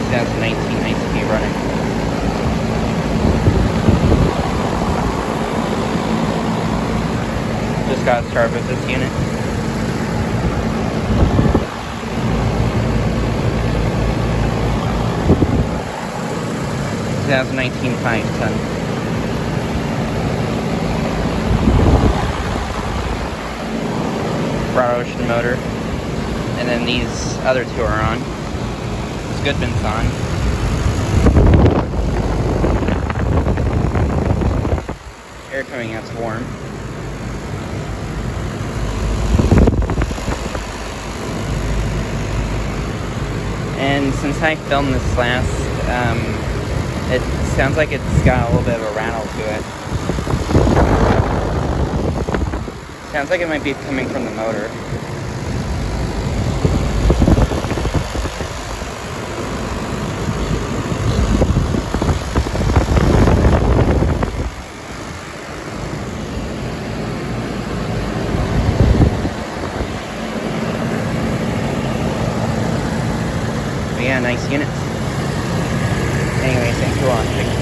2019 ICP running. Just got started with this unit. (2019) 5-ton. Broad Ocean motor, and then these other two are on. This Goodman's on. Air coming out's warm. And since I filmed this last, it sounds like it's got a little bit of a rattle to it. Sounds like it might be coming from the motor. But yeah, nice units. Anyways, thanks for watching.